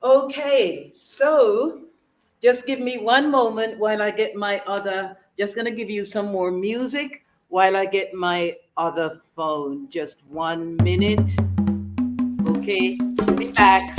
Okay, so just give me one moment while I get my other, just going to give you some more music while I get my other phone. Just 1 minute. Okay, be back.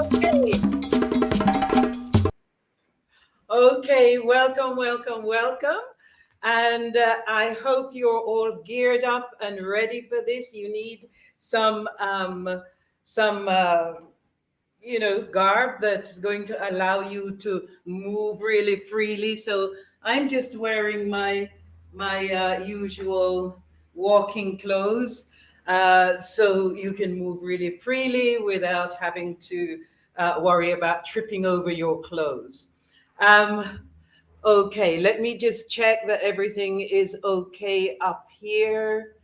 Okay. Okay, welcome, welcome, welcome. And I hope you're all geared up and ready for this. You need some some garb that's going to allow you to move really freely. So I'm just wearing my usual walking clothes, so you can move really freely without having to worry about tripping over your clothes. Um, okay, let me just check that everything is okay up here.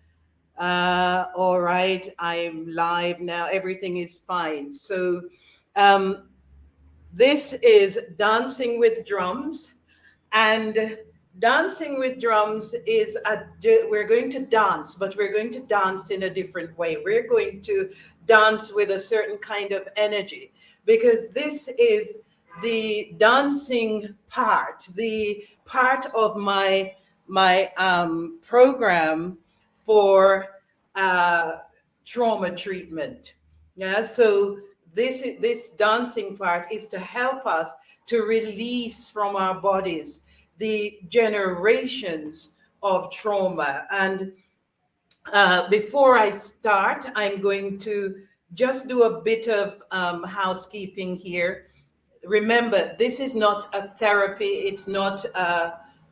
All right, I'm live now. Everything is fine. So, um, this is Dancing with Drums, and Dancing with Drums is we're going to dance, but we're going to dance in a different way. We're going to dance with a certain kind of energy because this is the dancing part, the part of my program for uh, trauma treatment. Yeah, so this dancing part is to help us to release from our bodies the generations of trauma. And before I start, I'm going to just do a bit of housekeeping here. Remember, this is not a therapy. It's not,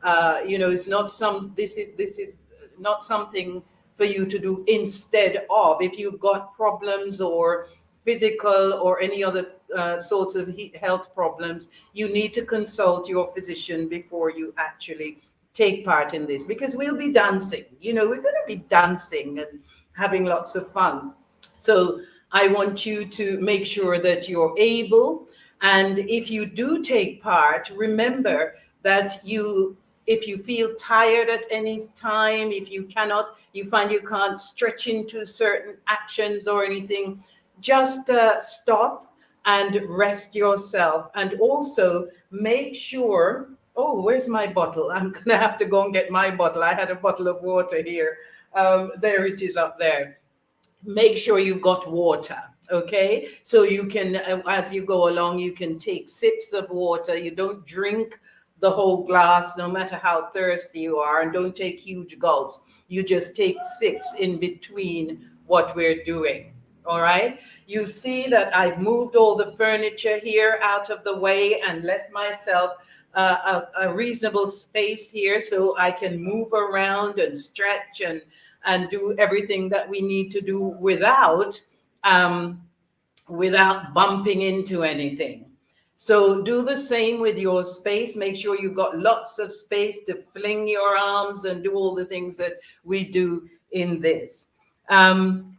it's not some. This is not something for you to do instead of. If you've got problems or physical or any other sorts of health problems, you need to consult your physician before you actually take part in this because we'll be dancing. We're going to be dancing and having lots of fun. So I want you to make sure that you're able. And if you do take part, remember that if you feel tired at any time, if you find you can't stretch into certain actions or anything, just stop and rest yourself. And also make sure, oh, where's my bottle? I'm going to have to go and get my bottle. I had a bottle of water here. There it is up there. Make sure you've got water. Okay, so you can, as you go along, you can take sips of water. You don't drink the whole glass, no matter how thirsty you are, and don't take huge gulps. You just take sips in between what we're doing. All right, you see that I've moved all the furniture here out of the way and let myself a reasonable space here so I can move around and stretch and do everything that we need to do um, without bumping into anything. So do the same with your space. Make sure you've got lots of space to fling your arms and do all the things that we do in this. Um,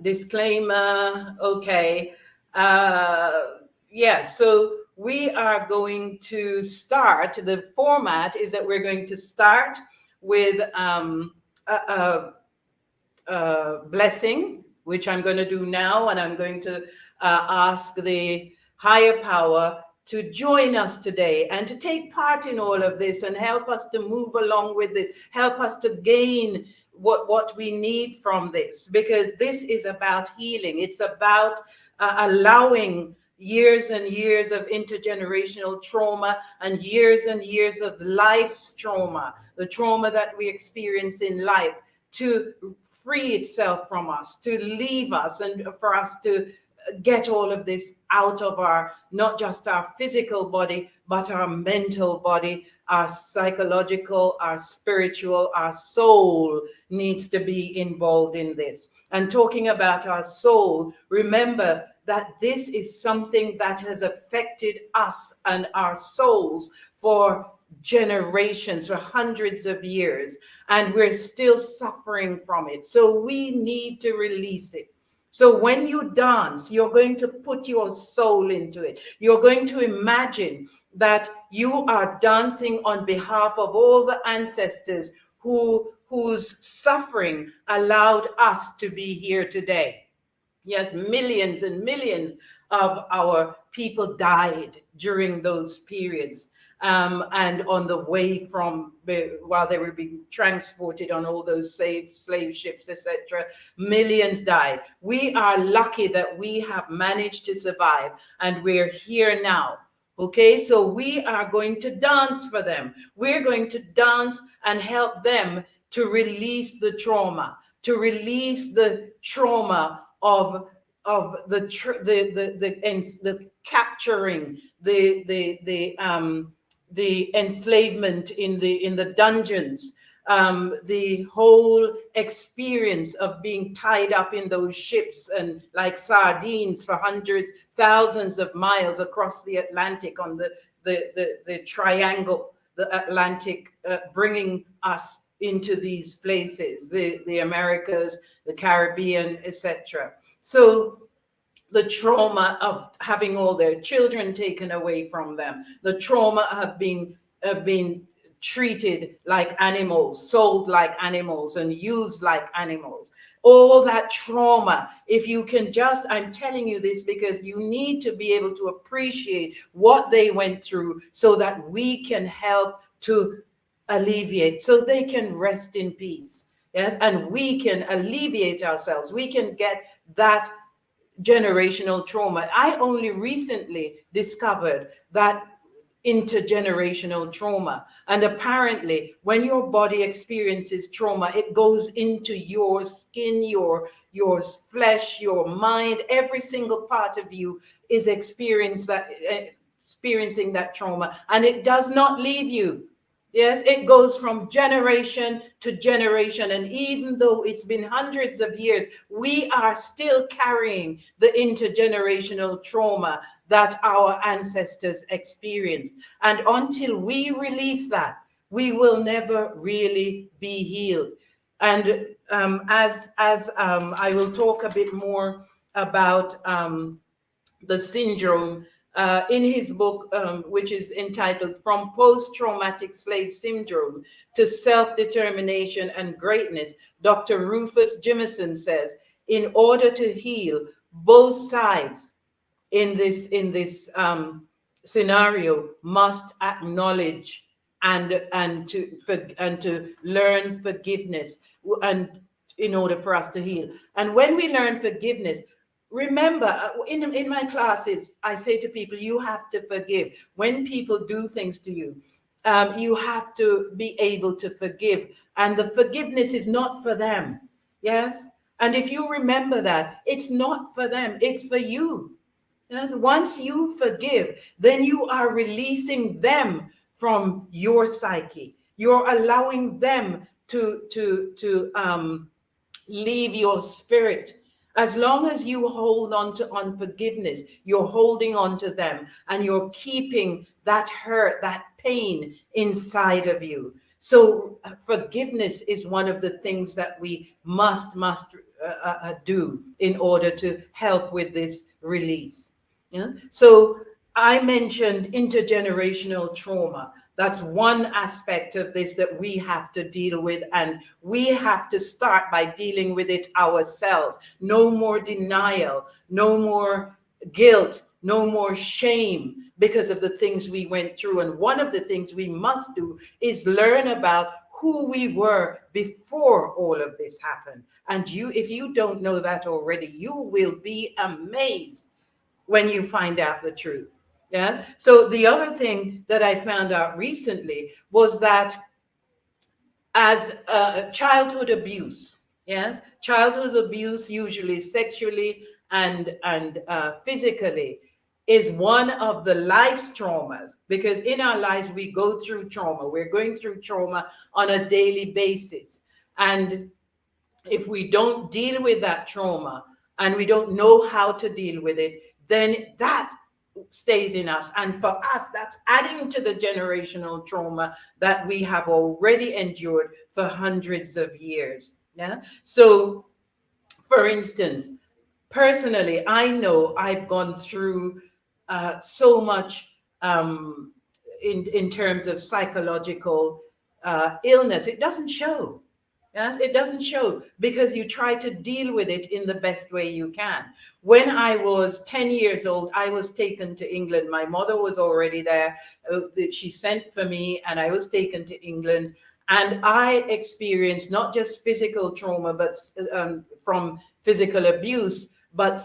Disclaimer, okay. Uh, yeah, so we are going to start. The format is that we're going to start with a blessing, which I'm going to do now, and I'm going to ask the higher power to join us today and to take part in all of this and help us to move along with this, help us to gain what we need from this, because this is about healing. It's about allowing years and years of intergenerational trauma and years of life's trauma, the trauma that we experience in life, to free itself from us, to leave us, and for us to get all of this out of our, not just our physical body, but our mental body, our psychological, our spiritual, our soul needs to be involved in this. And talking about our soul, remember that this is something that has affected us and our souls for generations, for hundreds of years, and we're still suffering from it. So we need to release it. So when you dance, you're going to put your soul into it. You're going to imagine that you are dancing on behalf of all the ancestors whose suffering allowed us to be here today. Yes, millions and millions of our people died during those periods. And on the way from, while they were being transported on all those slave ships, etc., millions died. We are lucky that we have managed to survive and we're here now. Okay, so we are going to dance for them. We're going to dance and help them to release the trauma, to release the trauma of the capturing, the enslavement in the dungeons, the whole experience of being tied up in those ships and like sardines for hundreds, thousands of miles across the Atlantic on the triangle, the Atlantic, bringing us into these places, the Americas, the Caribbean, etc. So the trauma of having all their children taken away from them, the trauma of being treated like animals, sold like animals, and used like animals. All that trauma, if you can just, I'm telling you this because you need to be able to appreciate what they went through so that we can help to alleviate, so they can rest in peace. Yes, and we can alleviate ourselves. We can get that generational trauma. I only recently discovered that intergenerational trauma. And apparently, when your body experiences trauma, it goes into your skin, your flesh, your mind. Every single part of you is experiencing that trauma, and it does not leave you. Yes, it goes from generation to generation. And even though it's been hundreds of years, we are still carrying the intergenerational trauma that our ancestors experienced. And until we release that, we will never really be healed. And as I will talk a bit more about the syndrome in his book, which is entitled From Post-Traumatic Slave Syndrome to Self-Determination and Greatness, Dr. Rufus Jimison says, in order to heal, both sides in this scenario must acknowledge and to learn forgiveness, and in order for us to heal. And when we learn forgiveness, Remember, in my classes, I say to people, you have to forgive. When people do things to you, you have to be able to forgive. And the forgiveness is not for them. Yes. And if you remember that, it's not for them, it's for you. Yes? Once you forgive, then you are releasing them from your psyche. You're allowing them to leave your spirit. As long as you hold on to unforgiveness, you're holding on to them and you're keeping that hurt, that pain inside of you. So forgiveness is one of the things that we must do in order to help with this release. Yeah. So I mentioned intergenerational trauma. That's one aspect of this that we have to deal with, and we have to start by dealing with it ourselves. No more denial, no more guilt, no more shame because of the things we went through. And one of the things we must do is learn about who we were before all of this happened. And if you don't know that already, you will be amazed when you find out the truth. Yeah. So the other thing that I found out recently was that as childhood abuse, yes, childhood abuse, usually sexually and physically, is one of the life's traumas, because in our lives we go through trauma. We're going through trauma on a daily basis, and if we don't deal with that trauma and we don't know how to deal with it, then that stays in us. And for us, that's adding to the generational trauma that we have already endured for hundreds of years. Yeah. So, for instance, personally, I know I've gone through so much in terms of psychological illness. It doesn't show. Yes, it doesn't show because you try to deal with it in the best way you can. When I was 10 years old, I was taken to England. My mother was already there. She sent for me, and I was taken to England. And I experienced not just physical trauma, but from physical abuse, but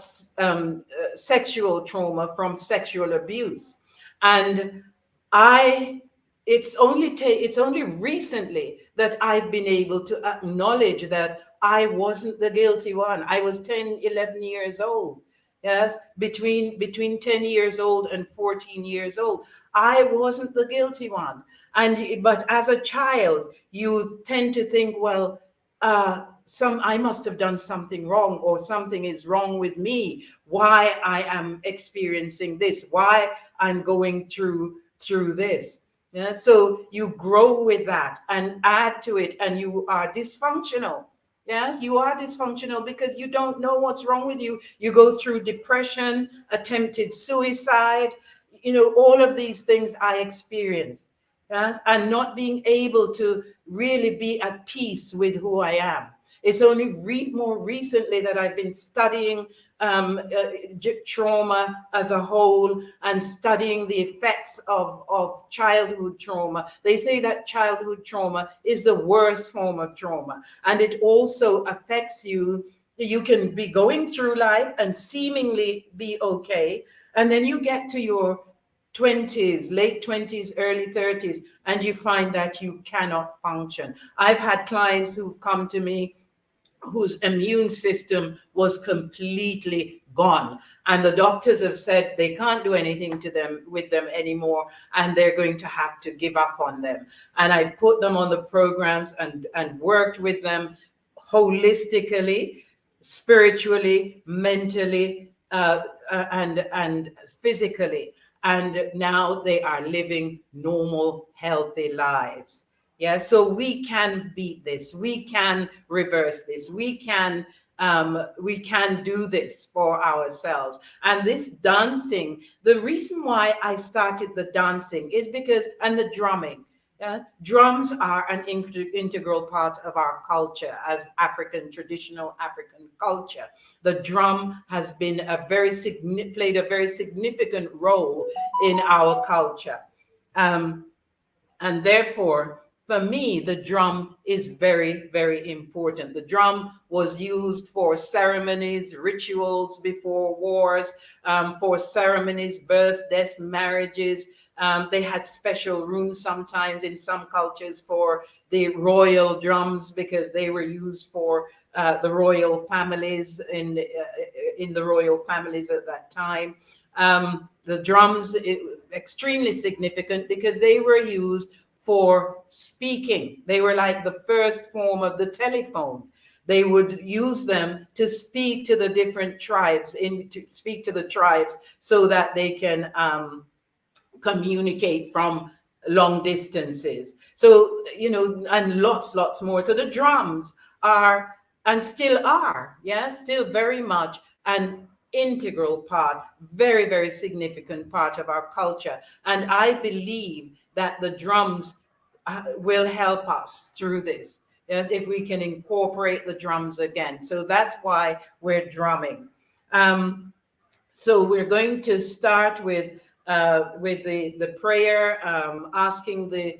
sexual trauma from sexual abuse. And I it's only recently that I've been able to acknowledge that I wasn't the guilty one. I was 10, 11 years old. Yes, between 10 years old and 14 years old, I wasn't the guilty one. And but as a child, you tend to think, well, some I must have done something wrong, or something is wrong with me. Why I am experiencing this? Why I'm going through this? Yeah, so you grow with that and add to it, and you are dysfunctional. Yes, you are dysfunctional because you don't know what's wrong with you. You go through depression, attempted suicide, all of these things I experienced. Yes, and not being able to really be at peace with who I am. It's only more recently that I've been studying trauma as a whole and studying the effects of childhood trauma. They say that childhood trauma is the worst form of trauma, and it also affects you. You can be going through life and seemingly be okay, and then you get to your 20s, late 20s, early 30s, and you find that you cannot function. I've had clients who've come to me whose immune system was completely gone, and the doctors have said they can't do anything to them with them anymore, and they're going to have to give up on them. And I've put them on the programs and worked with them holistically, spiritually, mentally, and physically, and now they are living normal, healthy lives. Yeah, so we can beat this. We can reverse this. We can do this for ourselves. And this dancing, the reason why I started the dancing is because, and the drumming. Yeah, drums are an integral part of our culture as traditional African culture. The drum has been played a very significant role in our culture, and therefore for me, the drum is very, very important. The drum was used for ceremonies, rituals before wars, for ceremonies, births, deaths, marriages. They had special rooms sometimes in some cultures for the royal drums because they were used for the royal families in the royal families at that time. The drums extremely significant because they were used for speaking. They were like the first form of the telephone. They would use them to speak to the different tribes, to speak to the tribes, so that they can communicate from long distances. So, and lots more. So the drums are, and still are, yeah, still very much an integral part, very, very significant part of our culture. And I believe that the drums will help us through this. Yes, if we can incorporate the drums again. So that's why we're drumming. So we're going to start with the prayer, asking the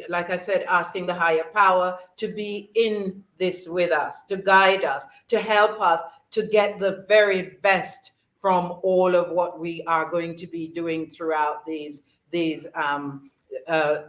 like I said, asking the higher power to be in this with us, to guide us, to help us to get the very best from all of what we are going to be doing throughout these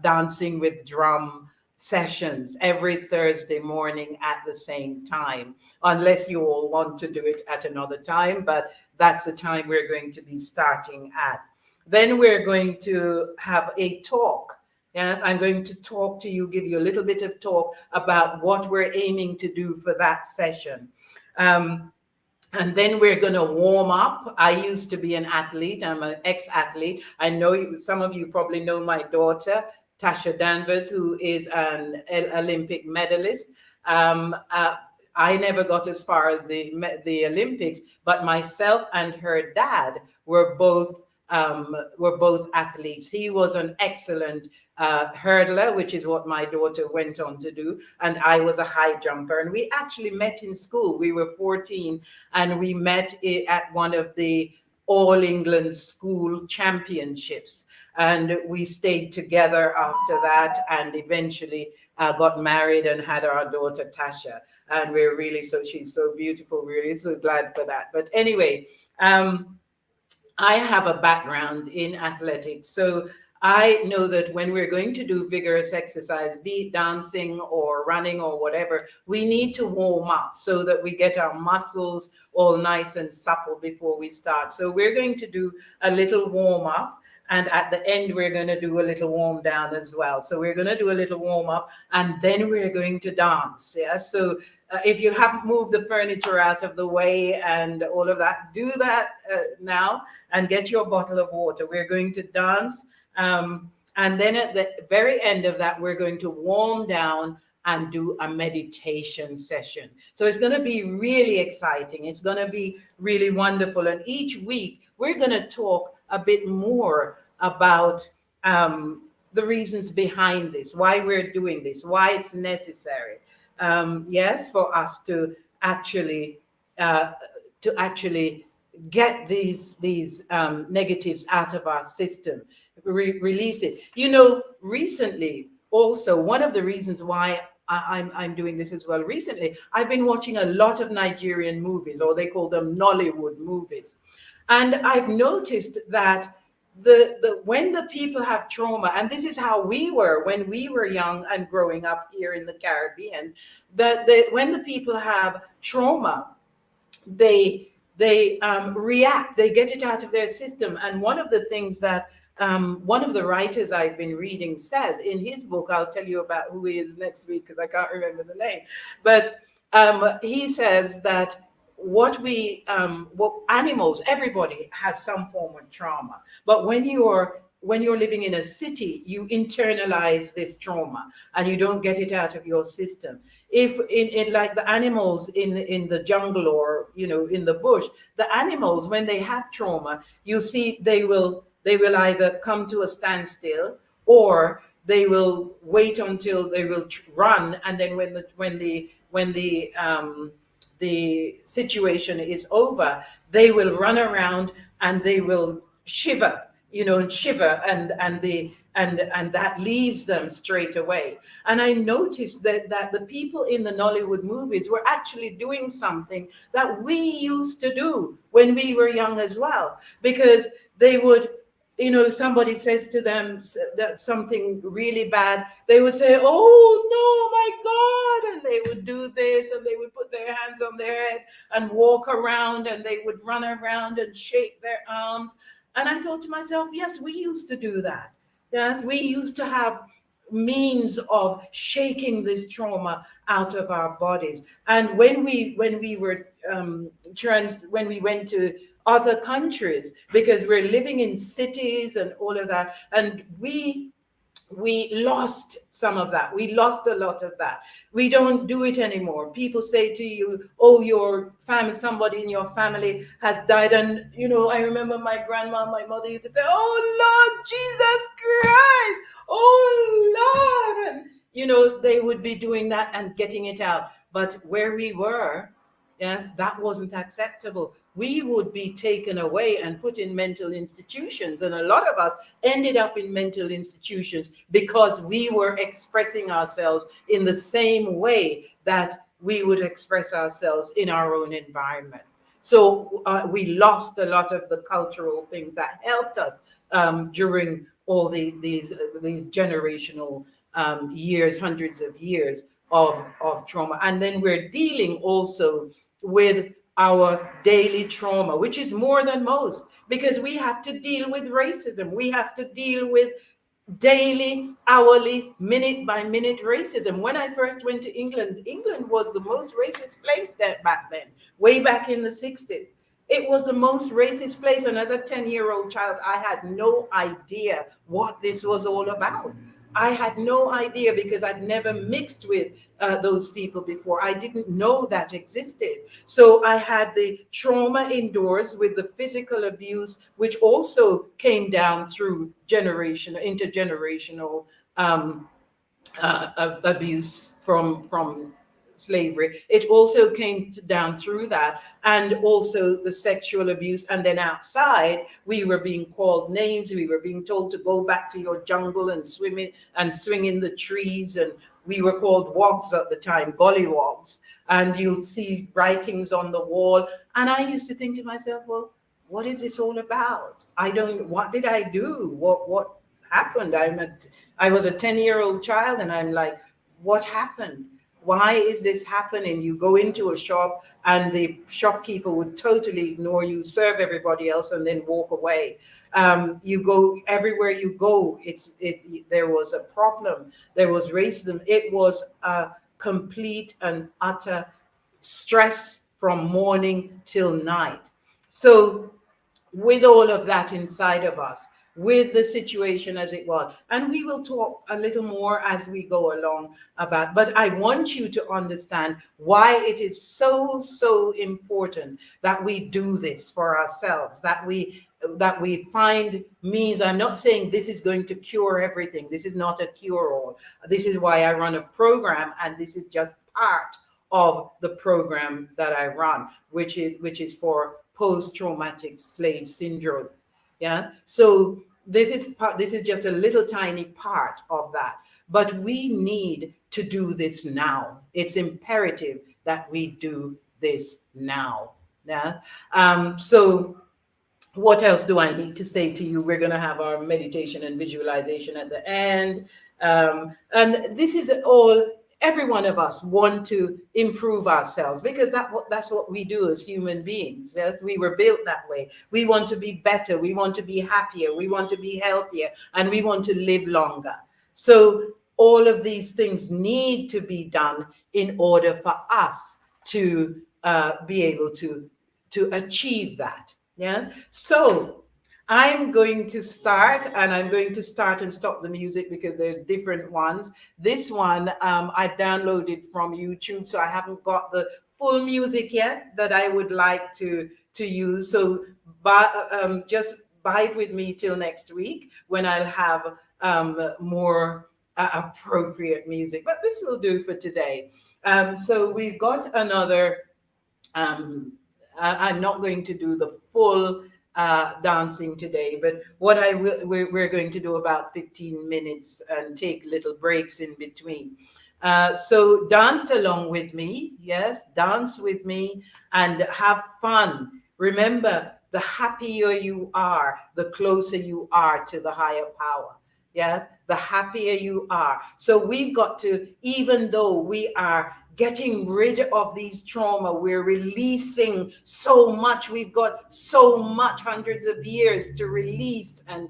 dancing with drum sessions every Thursday morning at the same time, unless you all want to do it at another time, but that's the time we're going to be starting at. Then we're going to have a talk. Yes, I'm going to talk to you, give you a little bit of talk about what we're aiming to do for that session. And then we're going to warm up. I used to be an athlete. I'm an ex-athlete. I know some of you probably know my daughter, Tasha Danvers, who is an Olympic medalist. I never got as far as the Olympics, but myself and her dad were both athletes. He was an excellent hurdler, which is what my daughter went on to do, and I was a high jumper. And we actually met in school. We were 14, and we met at one of the All England School Championships. And we stayed together after that, and eventually got married and had our daughter Tasha. And we're really she's so beautiful. We're really so glad for that. But anyway, I have a background in athletics, so I know that when we're going to do vigorous exercise, be it dancing or running or whatever, we need to warm up so that we get our muscles all nice and supple before we start. So we're going to do a little warm up. And at the end, we're going to do a little warm down as well. So we're going to do a little warm up, and then we're going to dance. Yeah. So if you haven't moved the furniture out of the way and all of that, do that now and get your bottle of water. We're going to dance. And then at the very end of that, we're going to warm down and do a meditation session. So it's going to be really exciting. It's going to be really wonderful. And each week, we're going to talk a bit more about the reasons behind this, why we're doing this, why it's necessary. Yes, for us to actually get these negatives out of our system, release it. Recently, also one of the reasons why I'm doing this as well. Recently, I've been watching a lot of Nigerian movies, or they call them Nollywood movies. And I've noticed that when the people have trauma, and this is how we were when we were young and growing up here in the Caribbean, that when the people have trauma, they react, they get it out of their system. And one of the things that one of the writers I've been reading says in his book, I'll tell you about who he is next week because I can't remember the name, but he says that what animals, everybody has some form of trauma, but when you're living in a city, you internalize this trauma and you don't get it out of your system. If in like the animals in the jungle, or in the bush, the animals, when they have trauma, you see they will either come to a standstill, or they will wait until they will run, and then when the situation is over, they will run around and they will shiver. and shiver, and that leaves them straight away. And I noticed that the people in the Nollywood movies were actually doing something that we used to do when we were young as well, because they would, somebody says to them that something really bad, they would say, "Oh no, my God," and they would do this, and they would put their hands on their head and walk around, and they would run around and shake their arms. And I thought to myself, yes, we used to do that. Yes, we used to have means of shaking this trauma out of our bodies. And when we were when we went to other countries, because we're living in cities and all of that, and we lost some of that. We lost a lot of that. We don't do it anymore. People say to you, "Oh, your family, somebody in your family has died." And, I remember my grandma, my mother used to say, "Oh, Lord Jesus Christ. Oh, Lord." And, they would be doing that and getting it out. But where we were, yes, that wasn't acceptable. We would be taken away and put in mental institutions. And a lot of us ended up in mental institutions because we were expressing ourselves in the same way that we would express ourselves in our own environment. So we lost a lot of the cultural things that helped us during all these generational years, hundreds of years of trauma. And then we're dealing also with our daily trauma, which is more than most, because we have to deal with racism. We have to deal with daily, hourly, minute by minute racism. When I first went to England, England was the most racist place back then, way back in the 60s. It was the most racist place. And as a 10-year-old child, I had no idea what this was all about. I had no idea because I'd never mixed with those people before. I didn't know that existed. So I had the trauma indoors with the physical abuse, which also came down through intergenerational um, abuse from slavery. It also came down through that, and also the sexual abuse. And then outside, we were being called names. We were being told to go back to your jungle and swim it and swing in the trees. And we were called wogs at the time, gollywogs. And you'd see writings on the wall. And I used to think to myself, well, what is this all about? What did I do? What happened? I was a 10-year-old child, and I'm like, what happened? Why is this happening? You go into a shop and the shopkeeper would totally ignore you, serve everybody else, and then walk away. You go everywhere you go. There was a problem. There was racism. It was a complete and utter stress from morning till night. So with all of that inside of us, with the situation as it was. And we will talk a little more as we go along about, but I want you to understand why it is so, so important that we do this for ourselves, that we find means. I'm not saying this is going to cure everything. This is not a cure-all. This is why I run a program, and this is just part of the program that I run, which is for post-traumatic slave syndrome. Yeah. So this is just a little tiny part of that. But we need to do this now. It's imperative that we do this now. Yeah. So what else do I need to say to you? We're going to have our meditation and visualization at the end. And this is all, every one of us want to improve ourselves, because that's what we do as human beings. Yes? We were built that way. We want to be better. We want to be happier. We want to be healthier, and we want to live longer. So all of these things need to be done in order for us to be able to achieve that. Yes. So I'm going to start, and I'm going to start and stop the music because there's different ones. This one I've downloaded from YouTube, so I haven't got the full music yet that I would like to use. So just bide with me till next week when I'll have more appropriate music. But this will do for today. So we've got another. I'm not going to do the full dancing today. But what we're going to do about 15 minutes and take little breaks in between. So dance along with me. Yes, dance with me and have fun. Remember, the happier you are, the closer you are to the higher power. Yes, the happier you are. So we've got to, even though we are getting rid of these trauma, we're releasing so much. We've got so much, hundreds of years to release, and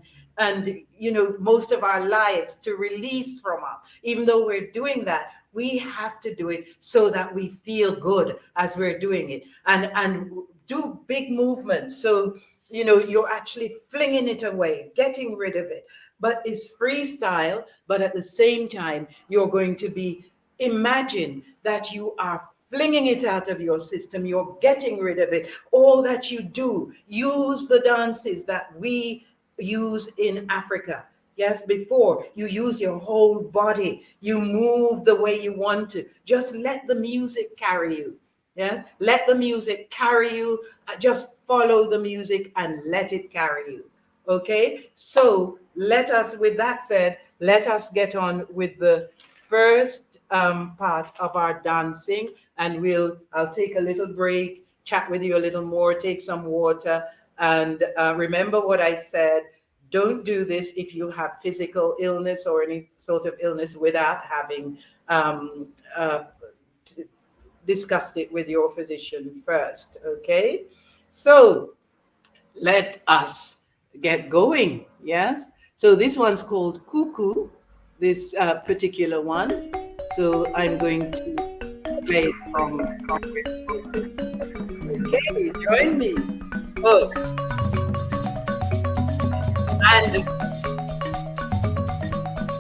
most of our lives to release from us. Even though we're doing that, we have to do it so that we feel good as we're doing it, and do big movements. So you're actually flinging it away, getting rid of it. But it's freestyle, but at the same time, you're going to be, imagine that you are flinging it out of your system, you're getting rid of it. All that you do, use the dances that we use in Africa. Yes, before you use your whole body, you move the way you want to. Just let the music carry you. Yes, let the music carry you. Just follow the music and let it carry you. Okay, so with that said, let us get on with the first part of our dancing, and I'll take a little break, chat with you a little more, take some water, and remember what I said. Don't do this if you have physical illness or any sort of illness without having discussed it with your physician first. Okay, so let us get going. Yes, so this one's called Cuckoo, this particular one. So I'm going to play it from okay, join me. Oh,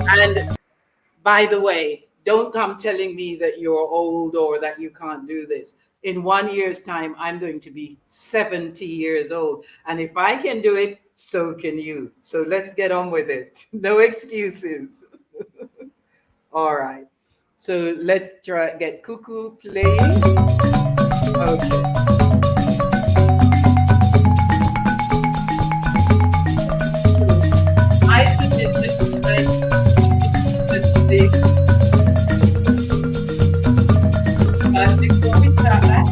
and by the way, don't come telling me that you're old or that you can't do this. In 1 year's time, I'm going to be 70 years old. And if I can do it, so can you. So let's get on with it. No excuses. All right. So let's get Cuckoo playing. Okay. I suggest this big. But before we start that,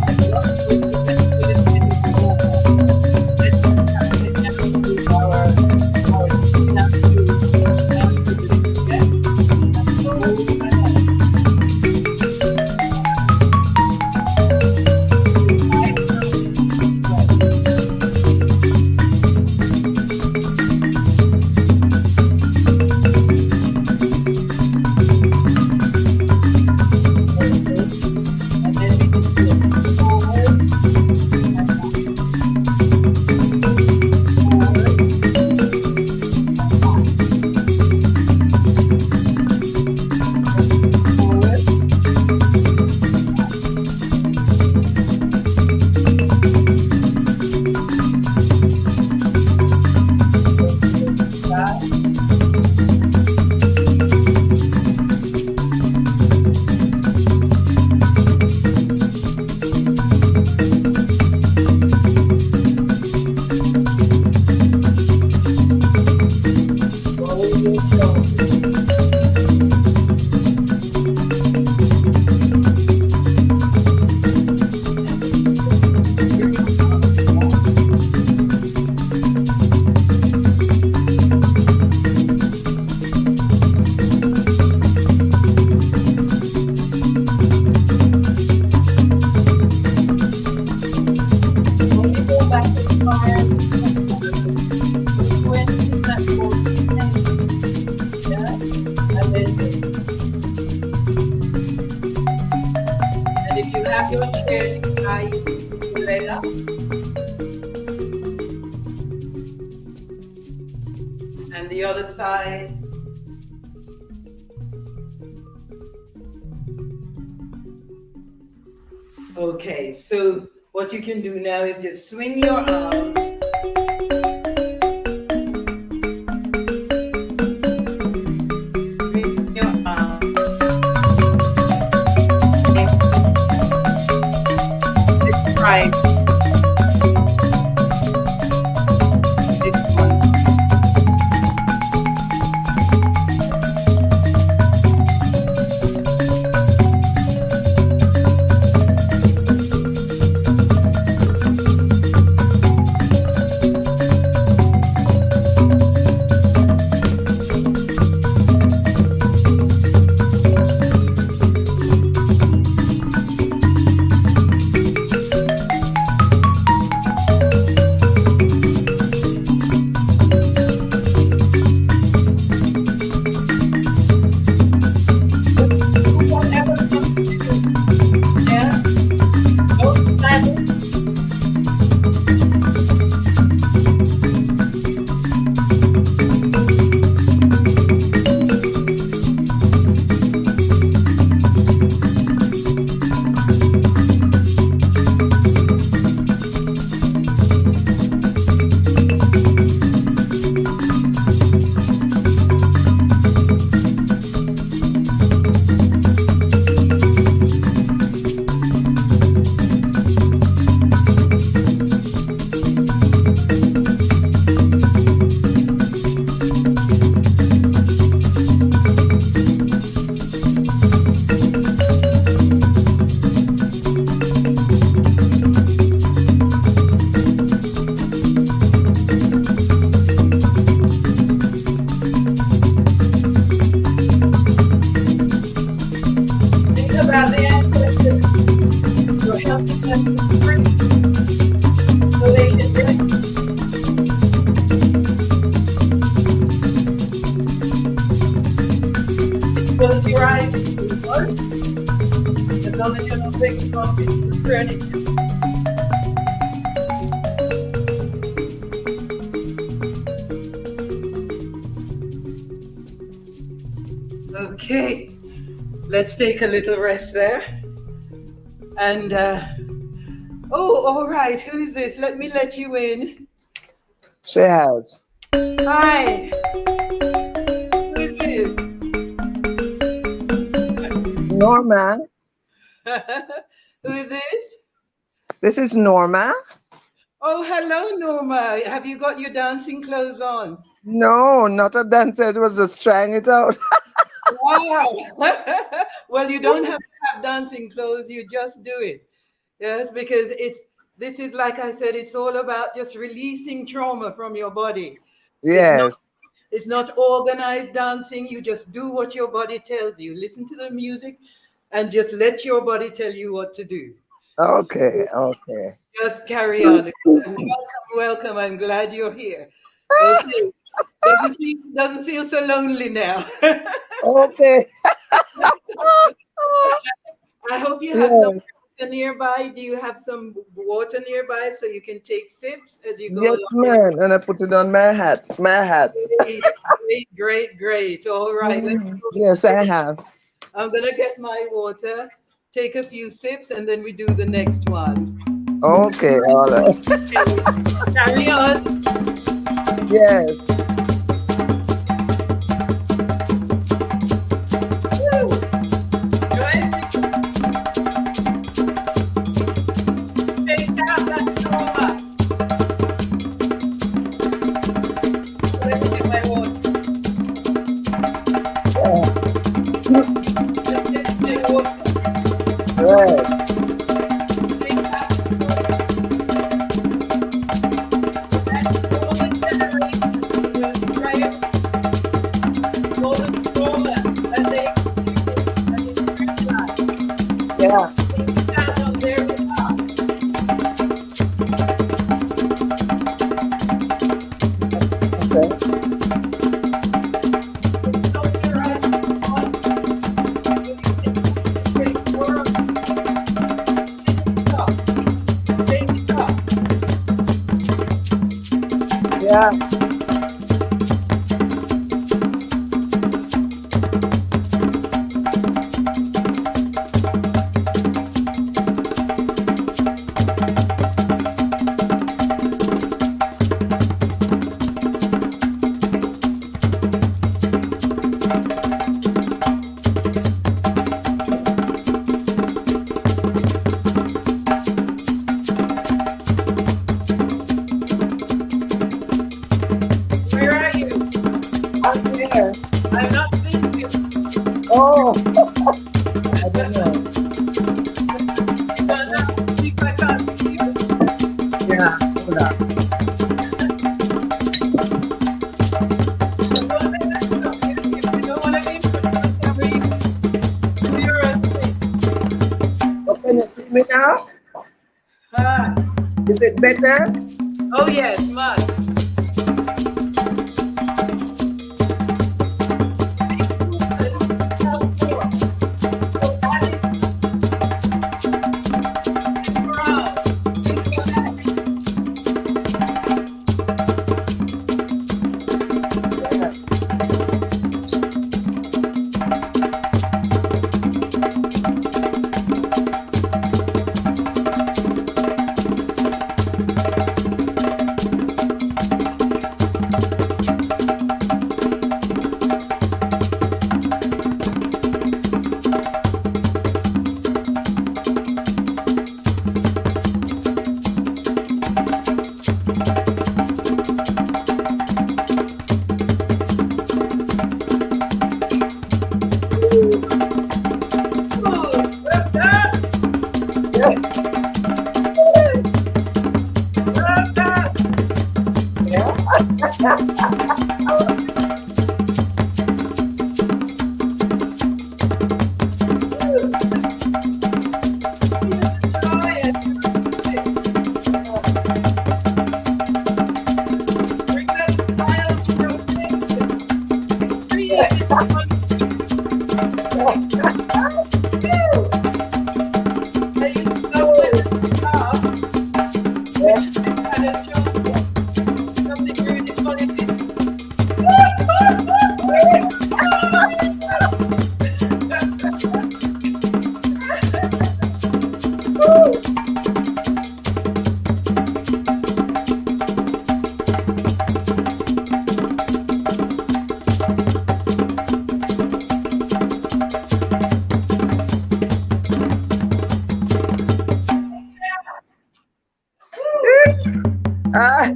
and the other side. Okay, so what you can do now is just swing your arms. Swing your arms. Right. beg your pardon. Turn it. Okay, let's take a little rest there. And oh, all right. Who is this? Let me let you in. She has. Hi. Who is this? Norma. Who is this? This is Norma. Oh, hello, Norma. Have you got your dancing clothes on? No, not a dancer. It was just trying it out. Wow. Well, you don't have to have dancing clothes. You just do it. Yes, because this is like I said, it's all about just releasing trauma from your body. It's not Yes. it's not organized dancing. You just do what your body tells you. Listen to the music and just let your body tell you what to do. Okay. Okay. Just carry on. Welcome, welcome. I'm glad you're here. Okay. Doesn't feel so lonely now. Okay. I hope you have some Yes. water nearby. Do you have some water nearby so you can take sips as you go Yes, along? man. And I put it on my hat. My hat. Great, great, great, great. All right. Yes, I have. I'm going to get my water, take a few sips, and then we do the next one. Okay. All right. Okay. Carry on. Yes. Woo. Right? Take out that trauma. Let me get my water. Just get my water. Right. Take out that golden generation, right? Golden trauma, and they Yeah. stand on their behalf. Okay. Close your eyes on great world. Take it up. Yeah. Where are you? I'm here. I'm not seeing you. Oh. I don't know. But now, see if I can't see you. Yeah. Hold on. Don't make that stuff. If you know what I mean, but tell me who you're at. Oh, can you see me now? Ah. Is it better? Oh yes, much.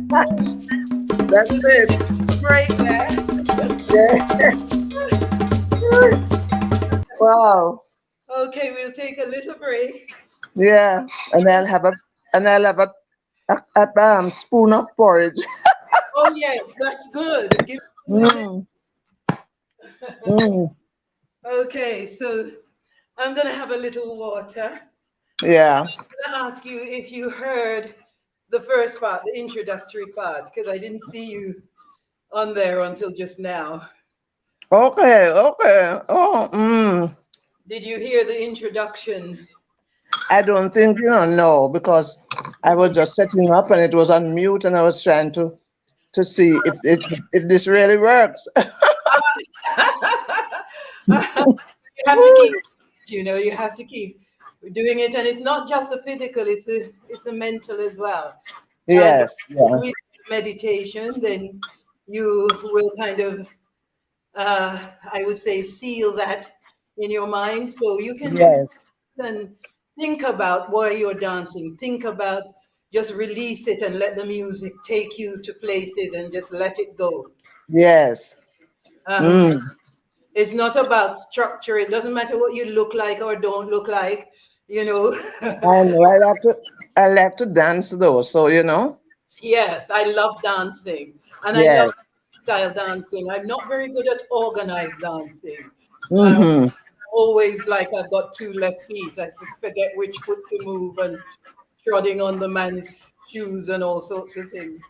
That's it. Break there. Yeah. Wow. Okay, we'll take a little break. Yeah. And I'll have a spoon of porridge. Oh yes, that's good. Give me a Mm, minute. mm, Okay, so I'm gonna have a little water. yeah. I'm gonna ask you if you heard the first part, the introductory part, because I didn't see you on there until just now. Okay. Okay. Oh. Did you hear the introduction? I don't think no, because I was just setting up and it was on mute, and I was trying to see if this really works. You have to keep, you have to keep doing it, and it's not just a physical; it's a mental as well. And Yes. Yeah. with meditation, then you will kind of, I would say, seal that in your mind, so you can just Yes. and think about why you're dancing. Think about just release it and let the music take you to places and just let it go. Yes. Um, Mm. it's not about structure. It doesn't matter what you look like or don't look like, you know. I know. I like to dance though. So Yes, I love dancing and I love Yes. style dancing. I'm not very good at organized dancing. Um, Mm-hmm. always like I've got two left feet. I forget which foot to move and treading on the man's shoes and all sorts of things.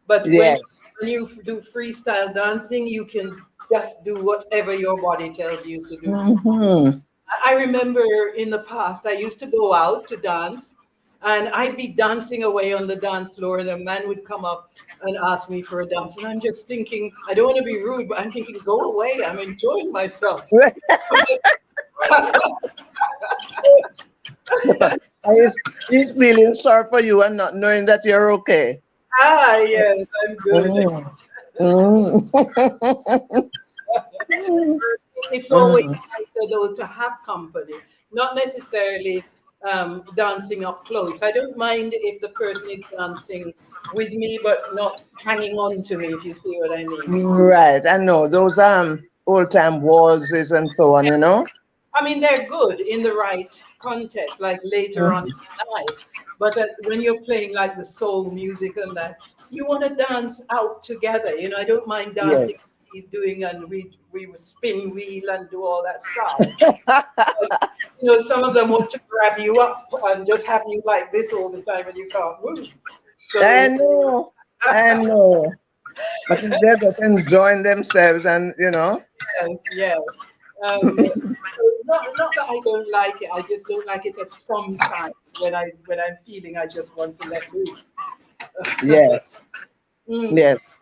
But Yes. when you do freestyle dancing, you can just do whatever your body tells you to do. Mm-hmm. I remember in the past, I used to go out to dance and I'd be dancing away on the dance floor, and a man would come up and ask me for a dance. And I'm just thinking, I don't want to be rude, but I'm thinking, go away. I'm enjoying myself. He's feeling sorry for you and not knowing that you're okay. Ah, yes, I'm good. Mm. Mm. It's always Mm. nicer though to have company, not necessarily dancing up close. I don't mind if the person is dancing with me, but not hanging on to me, if you see what I mean. Right, I know those old time waltzes and so on. I mean, they're good in the right context, like later on Mhm. in life. But when you're playing like the soul music and that, you want to dance out together. I don't mind Yes. dancing. He's doing, and we would spin wheel and do all that stuff. Some of them want to grab you up and just have you like this all the time, and you can't move. I So, know, I know. But they're just enjoying themselves, and. yeah. Not that I don't like it. I just don't like it at some time when I'm feeling I just want to let loose. Yes, Mm. yes,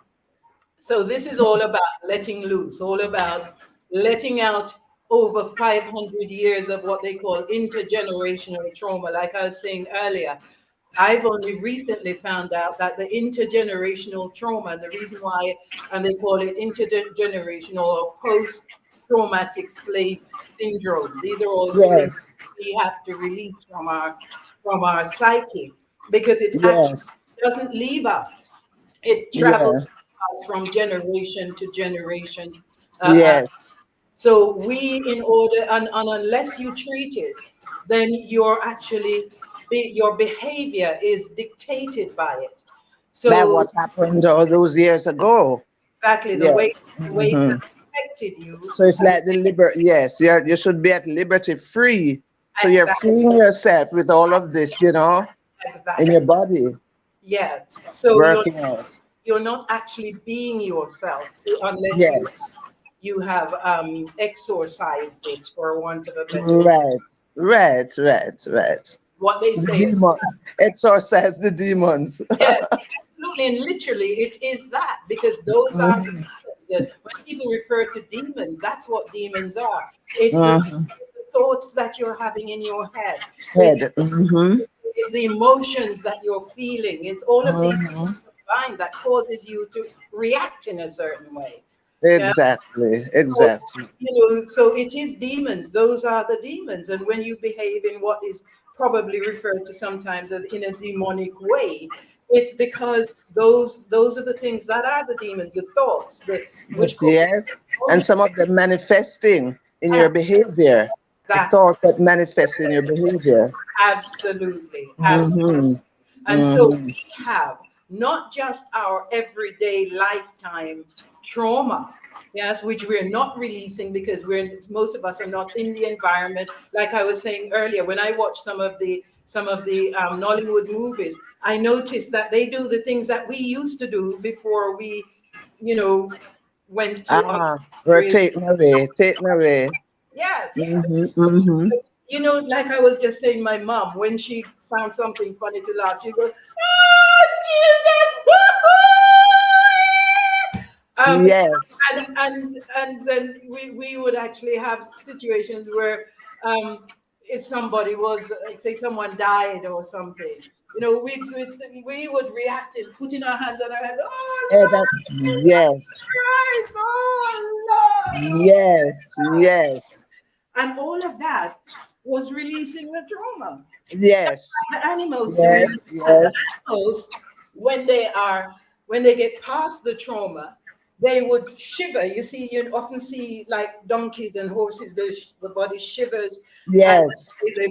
So this is all about letting loose, all about letting out over 500 years of what they call intergenerational trauma. Like I was saying earlier, I've only recently found out that the intergenerational trauma, the reason why, and they call it intergenerational or post-traumatic slave syndrome. These are all the things yes, we have to release from our psyche, because it actually yes, doesn't leave us. It travels yeah, us from generation to generation. Uh, uh, yes. so we, in order, and unless you treat it, then your behavior is dictated by it. That So what happened all those years ago. exactly Yes. the way it Hmm. has affected you, So it's and like the liberty. Yes, you should be at liberty, free. So you're exactly, freeing yourself with all of this, in your exactly, body yes. So working out. you're not actually being yourself unless you Yes. you have exorcised it, for want of a better word. Right. Right. Right. Right. What they The say. demon exorcise the demons. Yes, absolutely. And literally, it is that, because those are the Mhm. demons. When people refer to demons, that's what demons are. It's Mhm. the thoughts that you're having in your head, it's, Head. Hmm. it's the emotions that you're feeling, it's all of these Hmm. combined that causes you to react in a certain way. Yeah. Exactly. So, Exactly. so it is demons. Those are the demons. And when you behave in what is probably referred to sometimes as in a demonic way, It's because those are the things that are the demons, the thoughts, which cause Yes. And emotion. some of them manifesting in your behavior. The Exactly. thoughts that manifest in your behavior. Absolutely. Absolutely. Mm-hmm. And so Mm-hmm. we have not just our everyday lifetime trauma, yes, which we're not releasing because most of us are not in the environment. Like I was saying earlier, when I watch some of the Nollywood movies, I noticed that they do the things that we used to do before we, you know, went to other Ah, we're countries. taken away, taken away. Yeah, Mm-hmm. Mm-hmm. like I was just saying, my mom, when she found something funny to laugh, she goes, "Oh, Jesus!" um, Yes. and then we would actually have situations where, if somebody was, say, someone died or something, we would react in putting our hands on our head. Eh, Oh that, yes. Lord, Christ! Oh Lord! Yes. Yes. And all of that was releasing the trauma. Yes. The animals doing Yes. that. The Yes. animals, when they are when they get past the trauma, they would shiver. You often see like donkeys and horses, the body shivers, and Yes. they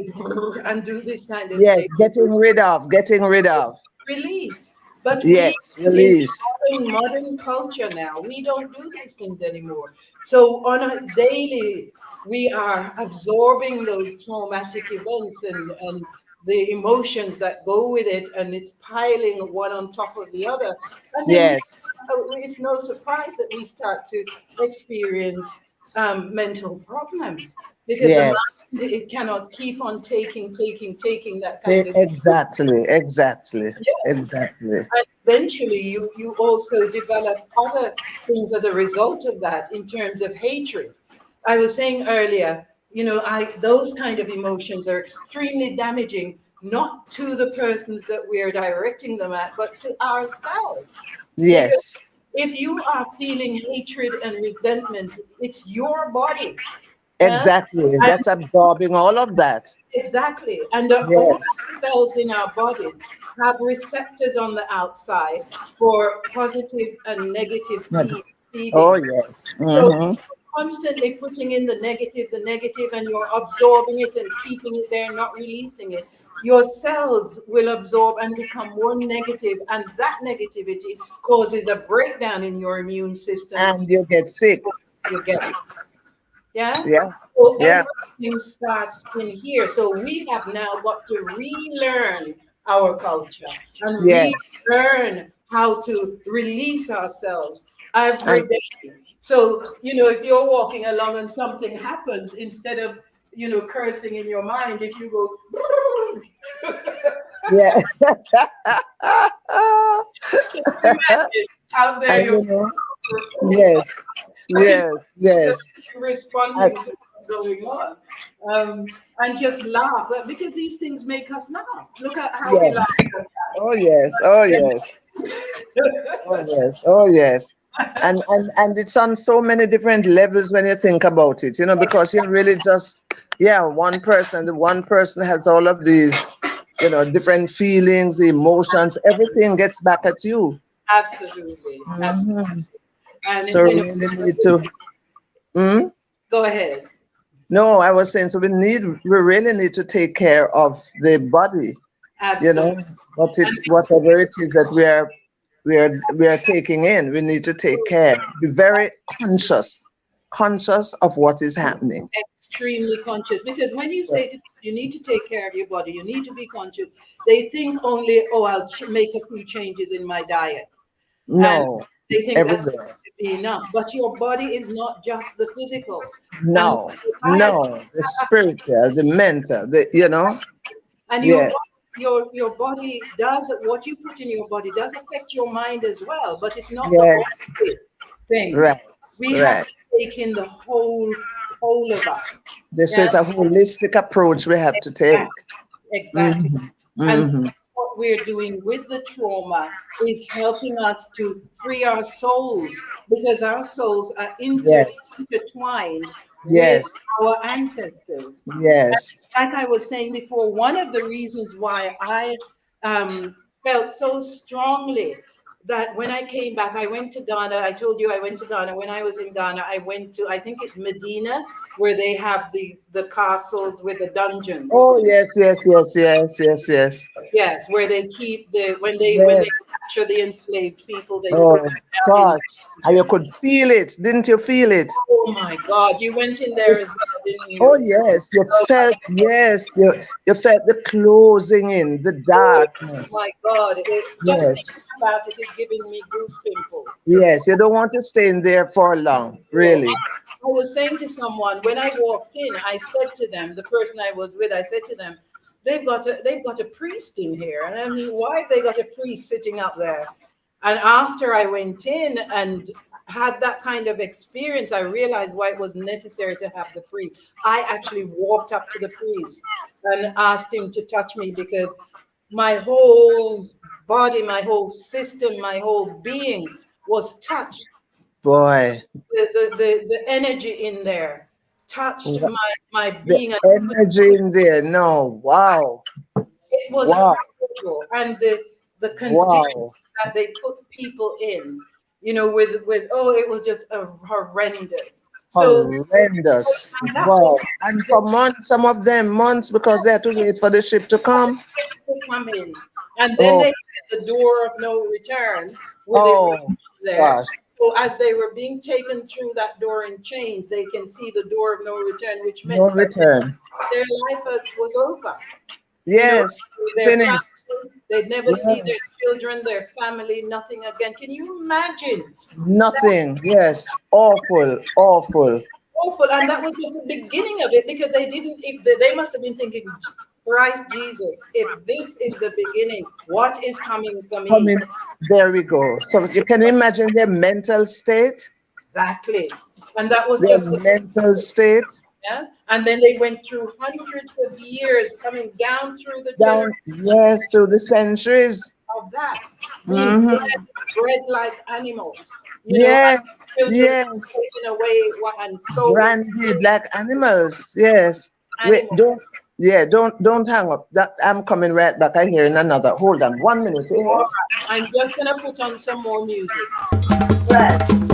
and do this kind of Yes. thing. Getting rid of. Getting rid of. Release. But we Yes. in Release. modern culture now, we don't do these things anymore. So on a daily, we are absorbing those traumatic events and the emotions that go with it, and it's piling one on top of the other. And then Yes. it's no surprise that we start to experience mental problems because the Yes. mind, it cannot keep on taking that kind of. Exactly. Exactly. Yeah. Exactly. And eventually, you also develop other things as a result of that in terms of hatred. I was saying earlier, I those kind of emotions are extremely damaging, not to the persons that we are directing them at, but to ourselves. Because Yes. if you are feeling hatred and resentment, it's your body. Yeah. Exactly. And That's absorbing all of that. exactly. And all of Yes. the cells in our bodies have receptors on the outside for positive and negative Yes. Oh, feeding. yes. So Mm-hmm. constantly putting in the negative, and you're absorbing it and keeping it there, not releasing it. Your cells will absorb and become more negative, and that negativity causes a breakdown in your immune system. And you get sick. You get yeah. Yeah. So Yeah. everything starts in here. So we have now got to relearn our culture and Yes. relearn how to release ourselves every And day. So, if you're walking along and something happens, instead of, cursing in your mind, if you go, yeah. imagine out there, And you're yes. instead Yes. Yes. of And, responding to what's going on, and just laugh. But because these things make us laugh. Look at how we yes. laugh at Oh yes. Oh yes. Oh that. yes. Oh yes. And it's on so many different levels when you think about it, because you really just, yeah, the one person has all of these, different feelings, emotions, everything gets back at you. Absolutely, absolutely. Hmm. And So we really need to. Mm? go ahead. No, I was saying, so we really need to take care of the body, you know, Absolutely. but And it's whatever it is that we are taking in, we need to take care. Be very conscious of what is happening. extremely conscious, because when you Yeah. say to people, you need to take care of your body, you need to be conscious, they think only, oh, I'll make a few changes in my diet, and No, they think that's going everywhere. to be enough. But your body is not just the physical. And No, I had no, the spiritual, the mental, and yes, your body does, what you put in your body does affect your mind as well, but it's not the yes, only thing. right, We have right. to take in the whole of us. This Yeah, is a holistic approach we have to take. exactly. Exactly. Hmm. And Hmm. what we're doing with the trauma is helping us to free our souls, because our souls are Yes, intertwined with yes, our ancestors. yes, Like I was saying before, one of the reasons why I felt so strongly that when I came back, I went to Ghana. I told you I went to Ghana. When I was in Ghana, I went to, I think it's Medina, where they have the castles with the dungeons. Oh yes, yes, yes, yes, yes, yes. Yes, where they keep the when Yes. they capture the enslaved people, they put Oh them down in gosh. the And you dungeon. could feel it, didn't you feel it? Oh my God, you went in there as well, didn't Oh you? yes, you Oh my felt, yes, you felt the closing in, the Oh my darkness. God. Just thinking Yes. about it is giving me goose pimples. Yes, you don't want to stay in there for long, So really. I was saying to someone when I walked in, I said to them, the person I was with, I said to them, they've got a priest in here. And I mean, why have they got a priest sitting up there? And after I went in and had that kind of experience, I realized why it was necessary to have the priest. I actually walked up to the priest and asked him to touch me because my whole body, my whole system, my whole being was touched. Boy, The energy in there touched my the being, and energy in there. No, wow, it was wow, horrible. And the conditions wow, that they put people in, you know, with oh, it was just horrendous. So horrendous. and that was Wow. And for months, some of them months because they had to wait for the ship to come. to come in, and then Oh, they had the door of no return with it oh, written there. gosh, So as they were being taken through that door in chains, they can see the door of no return, which no meant that return. their life was over. You know, Yes, their finished. family, they'd never see their Yes, children, their family, nothing again. Can you imagine? nothing. Yes, awful, awful. Awful. And that was just the beginning of it because they didn't, if they must have been thinking, Christ Jesus, if this is the beginning, what is coming for I me? mean, there we go. So you can imagine their mental state, Exactly. And that was their just the mental state. yeah. And then they went through hundreds of years coming down through the Down, generation yes, through the centuries. of that, being Hmm. bred like animals, you know, and Yes, children yes. taken away and sold as Branded like animals. Yes. Wait, animals. don't. Yeah, don't hang up. That I'm coming right back. I hear in another. Hold on, 1 minute. You All hear? right. I'm just going to put on some more music. Right.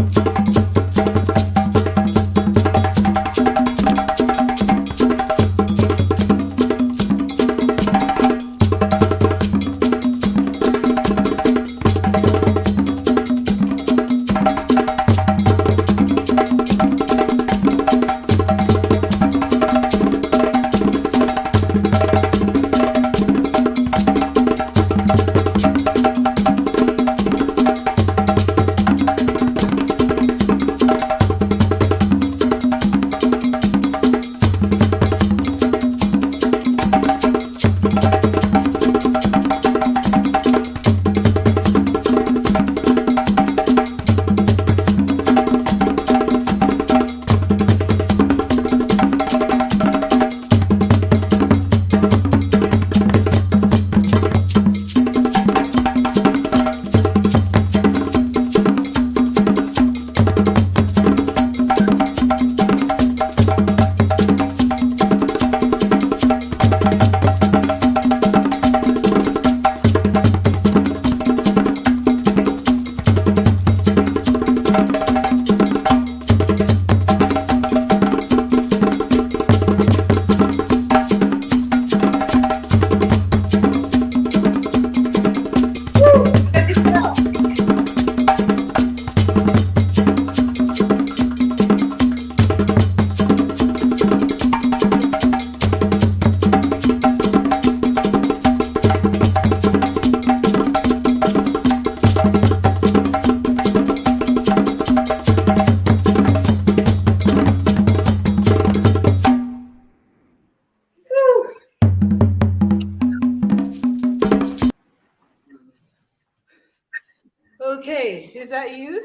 Okay. Is that you?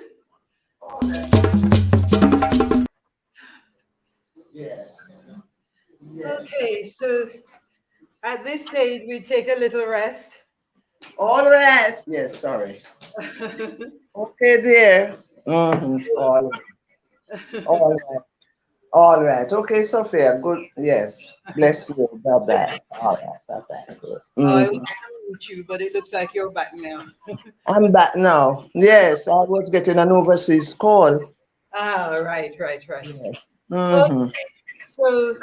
Okay. So at this stage, we take a little rest. All right. Yes. Sorry. Okay, dear. Mm-hmm. All right. All right. Okay, Sophia. Good. Yes. Bless you. Bye bye. All right. Bye bye. Good. Oh, I was Mhm. on you, but it looks like you're back now. I'm back now. Yes, I was getting an overseas call. Ah, right, right, right. Yes. Okay, Mm-hmm. so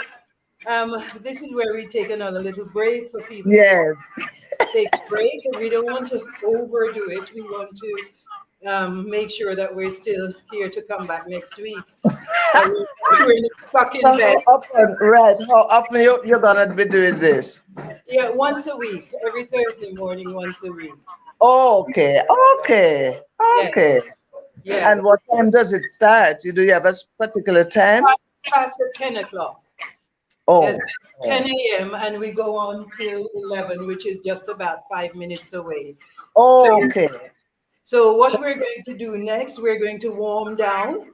this is where we take another little break for people who want Yes. to take a break, and we don't want to overdo it. We want to make sure that we're still here to come back next week. We're not stuck So in bed. how often, right? How often you're gonna be doing this? Yeah, once a week, every Thursday morning, once a week. Okay. Okay. Yeah, Okay. yeah. And what time does it start? Do you have a particular time? Starts at 10 o'clock. Oh. Yes, Oh. 10 a.m. and we go on till 11, which is just about 5 minutes away. So, Okay. so So what we're going to do next, we're going to warm down, uh,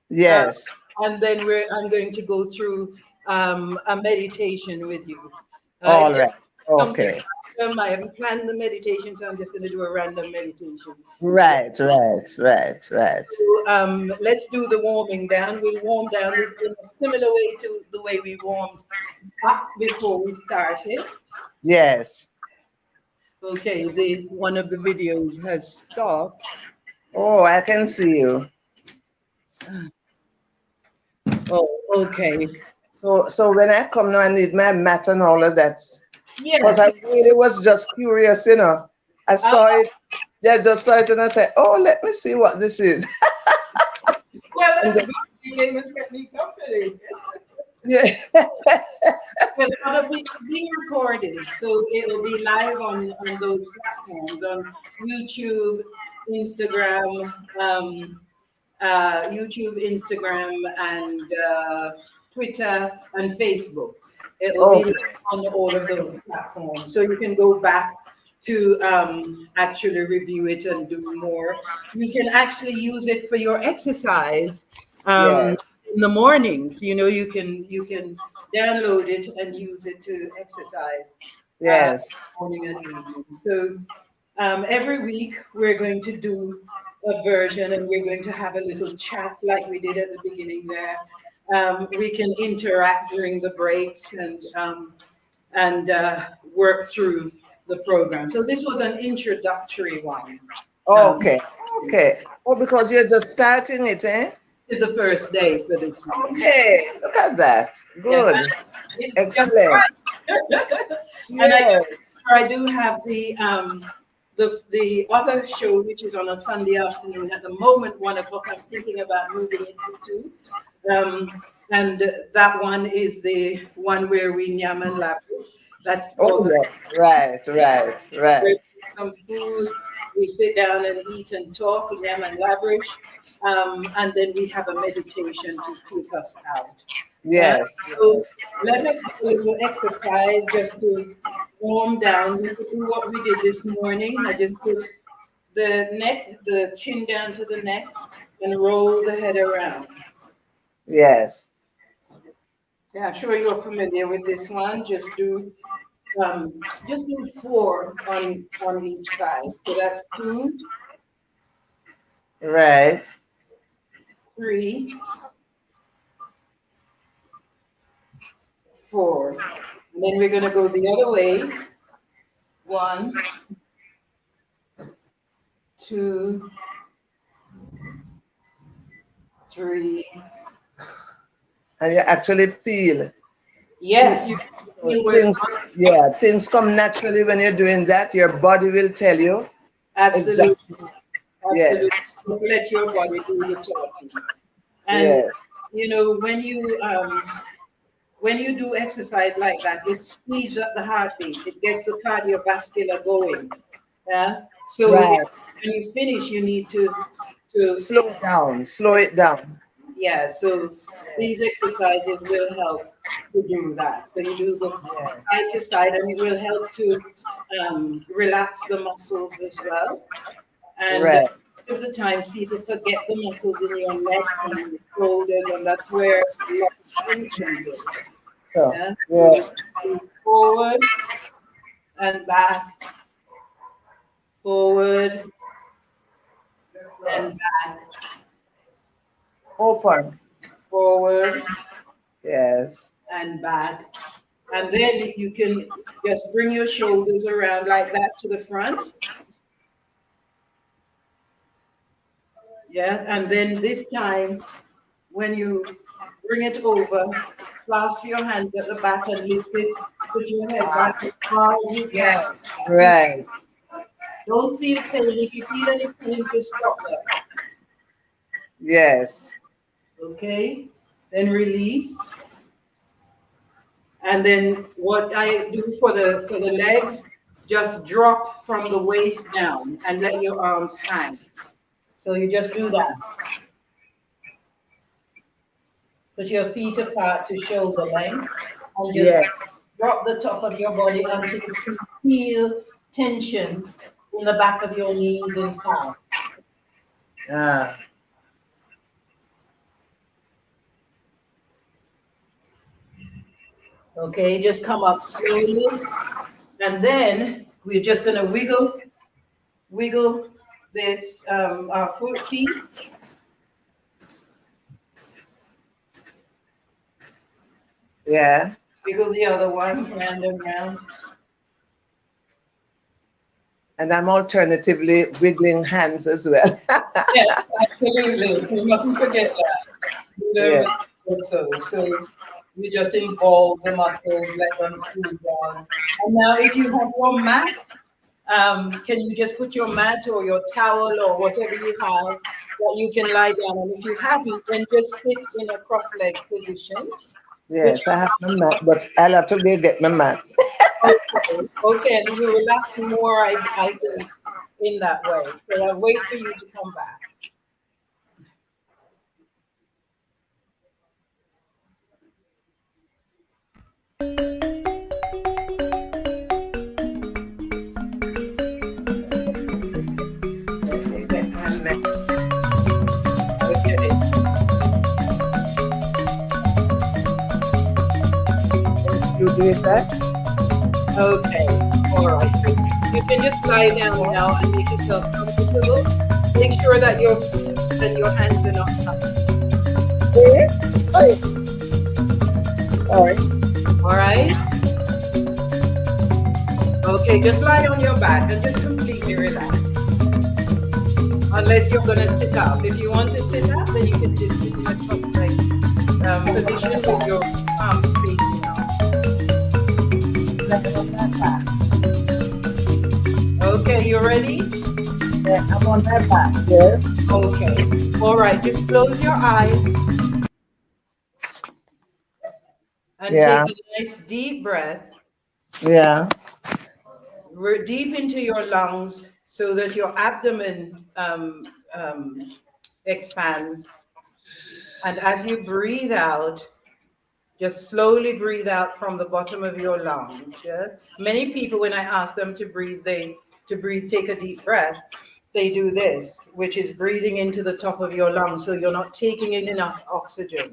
yes. and then I'm going to go through a meditation with you. It's All just right. something Okay. random. I haven't planned the meditation, so I'm just going to do a random meditation. Right. Right. Right. Right. So, let's do the warming down. We'll warm down this in a similar way to the way we warmed up before we started. Yes. Okay, the one of the videos has stopped. Oh, I can see you. Oh, okay. So when I come now, I need my mat and all of that. Because I Yes. really was just curious, you know. I Uh, saw it, yeah, just saw it, and I said, "Oh, let me see what this is." well, And that's just, good. You came and kept me company. yeah, Well, it'll be being recorded, so it'll be live on those platforms on YouTube, Instagram, YouTube, Instagram, and Twitter and Facebook. It will be okay, on all of those platforms, so you can go back to actually review it and do more. You can actually use it for your exercise yes, in the mornings. You can download it and use it to exercise uh, yes, morning and evening. So every week we're going to do a version and we're going to have a little chat like we did at the beginning there. We can interact during the breaks and work through the program. So this was an introductory one. Um, okay, okay. Oh, because you're just starting it, eh? this is the first day for this one. Okay, look at that. Yeah, Good, it's just excellent. right. And Yes. I do have the other show, which is on a Sunday afternoon. At the moment, 1 o'clock. I'm thinking about moving it to two. And that one is the one where we nyam and lavish. That's for Oh, the yes. Right, right, where right. some food. We sit down and eat and talk, yam and lavish, and then we have a meditation to take us out. Yeah. Yes, So yes. let us do a little exercise just to warm down. We could do what we did this morning. I just put the chin down to the neck, and roll the head around. Yes. Yeah, I'm sure you're familiar with this one. Just do four on each side. So that's 2, Right. 3, 4. And then we're going to go the other way. 1, 2, 3. And you actually feel Yes, you feel where the things, yeah, things come naturally when you're doing that. Your body will tell you absolute, exactly. Yes, absolute. Don't let your body do the talking. And yes, when you do exercise like that, it speeds up the heartbeat. It gets the cardiovascular going. Yeah. So right. when you finish, you need to Slow it down, slow it down. yeah. So these Yes, exercises will help to do that. So you do the yeah. side to side, and it will help to relax the muscles as well. And Right. most of the times, people forget the muscles in your neck and your shoulders, and that's where a lot of tension is. So, Yeah. So yeah. we do forward and back, forward and back, Open. forward Yes. and back. And then you can just bring your shoulders around like that to the front. Yes. And then this time, when you bring it over, clasp your hands at the back and lift it. Put your head back as far as you can. Yes. Right. Don't feel pain. If you feel any pain, just stop there. Yes. Okay? Then release. And then what I do for the legs, just drop from the waist down and let your arms hang. So you just do that. Put your feet apart to shoulder length and just Yes. drop the top of your body until you can feel tension in the back of your knees and calf. Ah. Okay, just come up slowly. And then we're just going to wiggle this our feet. Yeah. Wiggle the other one round and round. And I'm alternatively wiggling hands as well. Yes, absolutely. We mustn't forget that. Do Yeah. them also. So you just involve the muscles, let them cool down. And now, if you have your mat, can you just put your mat or your towel or whatever you have that you can lie down? And if you haven't, then just sit in a cross-leg position. Put Yes, I have my mat, but I'll have to go get my mat. Okay, okay, and you relax more, I think, in that way. So I wait for you to come back. Get my mat. Okay, You do it that? okay, all right. You can just lie down now and make yourself comfortable. Make sure that your feet and your hands are not touching. Eh? Hey. All right. All right. Okay, just lie on your back and just completely relax. Unless you're gonna sit up. If you want to sit up, then you can just sit in a cross-leg position with your arms facing out. Okay, you ready? Yeah, I'm on my back. Yes. Okay. All right, just close your eyes and Yeah. take a nice deep breath. Yeah. Deep into your lungs so that your abdomen expands. And as you breathe out, just slowly breathe out from the bottom of your lungs. Yes. Many people, when I ask them to breathe, take a deep breath. They do this, which is breathing into the top of your lungs, so you're not taking in enough oxygen.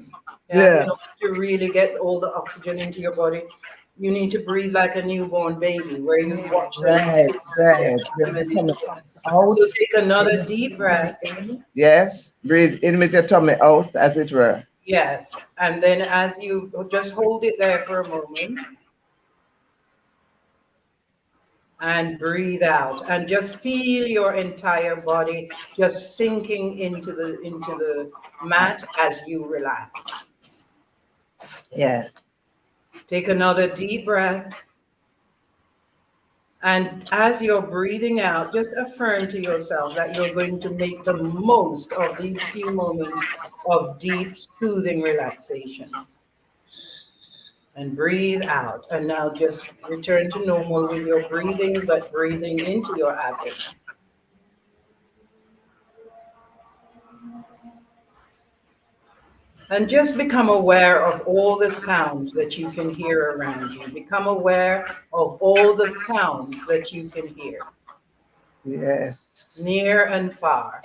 Yeah. Yeah. In order to really get all the oxygen into your body, you need to breathe like a newborn baby, where you watch them Right. their Right. When abdomen the in tummy the top. comes out. So take another deep breath. Yes. Breathe in with your tummy out, as it were. Yes. And then as you just hold it there for a moment and breathe out and just feel your entire body just sinking into the mat as you relax. Yeah. Take another deep breath. And as you're breathing out, just affirm to yourself that you're going to make the most of these few moments of deep, soothing relaxation. And breathe out. And now just return to normal with your breathing, but breathing into your abdomen. And just become aware of all the sounds that you can hear around you. Become aware of all the sounds that you can hear, Yes. near and far.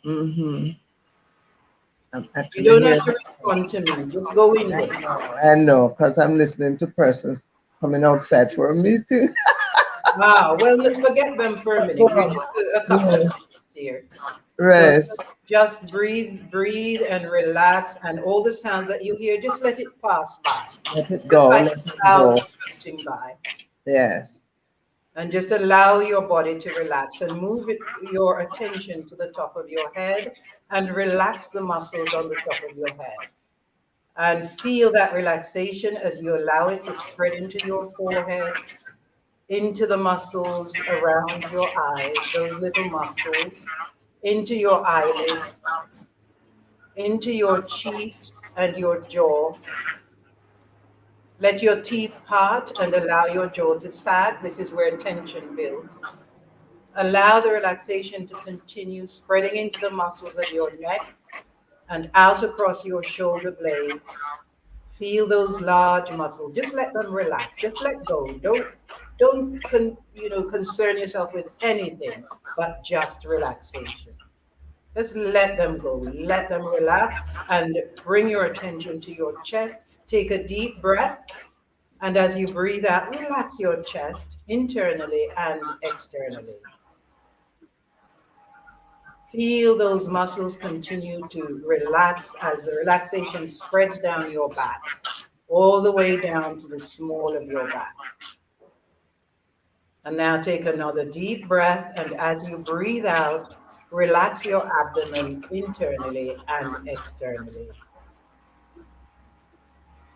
Mm-hmm. I'm You actually don't have here. to respond to me, just go in there. I know, because I'm listening to persons coming outside for a meeting. Wow, well, let's forget them for a minute. We're just a couple of Yeah. minutes here. So Right. just breathe, breathe and relax. And all the sounds that you hear, just let it pass by. Let it Just go. like Let it go. clouds floating by. Yes. And just allow your body to relax and move your attention to the top of your head and relax the muscles on the top of your head. And feel that relaxation as you allow it to spread into your forehead, into the muscles around your eyes, those little muscles, into your eyelids, into your cheeks and your jaw. Let your teeth part and allow your jaw to sag. This is where tension builds. Allow the relaxation to continue spreading into the muscles of your neck and out across your shoulder blades. Feel those large muscles. Just let them relax. Just let go. Don't concern yourself with anything but just relaxation. Just let them go. Let them relax and bring your attention to your chest. Take a deep breath. And as you breathe out, relax your chest internally and externally. Feel those muscles continue to relax as the relaxation spreads down your back, all the way down to the small of your back. And now take another deep breath. And as you breathe out, relax your abdomen internally and externally.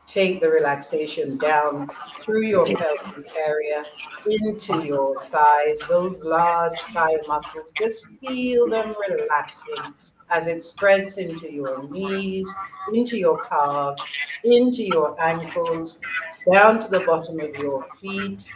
Take the relaxation down through your pelvic area into your thighs, those large thigh muscles. Just feel them relaxing as it spreads into your knees, into your calves, into your ankles, down to the bottom of your feet,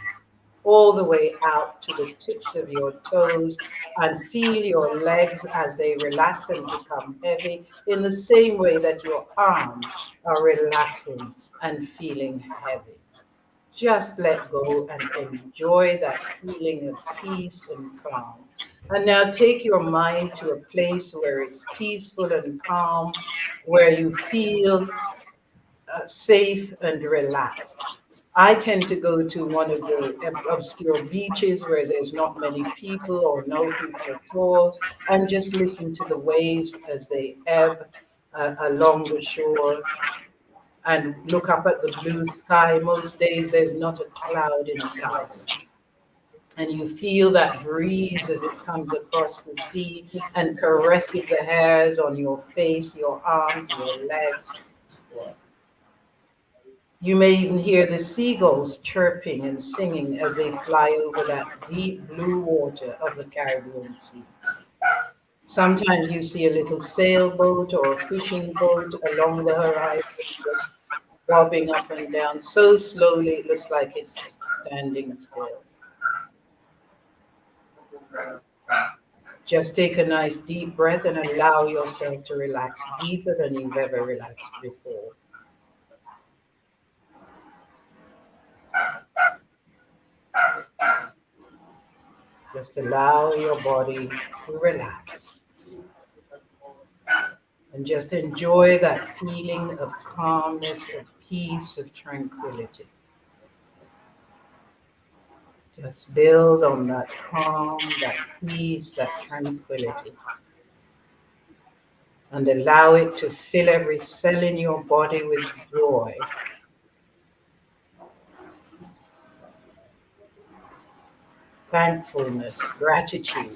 all the way out to the tips of your toes, and feel your legs as they relax and become heavy in the same way that your arms are relaxing and feeling heavy. Just let go and enjoy that feeling of peace and calm. And now take your mind to a place where it's peaceful and calm, where you feel safe and relaxed. I tend to go to one of the obscure beaches where there's not many people or no people at all, and just listen to the waves as they ebb along the shore and look up at the blue sky. Most days there's not a cloud in sight. And you feel that breeze as it comes across the sea and caresses the hairs on your face, your arms, your legs. You may even hear the seagulls chirping and singing as they fly over that deep blue water of the Caribbean Sea. Sometimes you see a little sailboat or a fishing boat along the horizon, just bobbing up and down so slowly it looks like it's standing still. Just take a nice deep breath and allow yourself to relax deeper than you've ever relaxed before. Just allow your body to relax and just enjoy that feeling of calmness, of peace, of tranquility. Just build on that calm, that peace, that tranquility, and allow it to fill every cell in your body with joy, thankfulness, gratitude,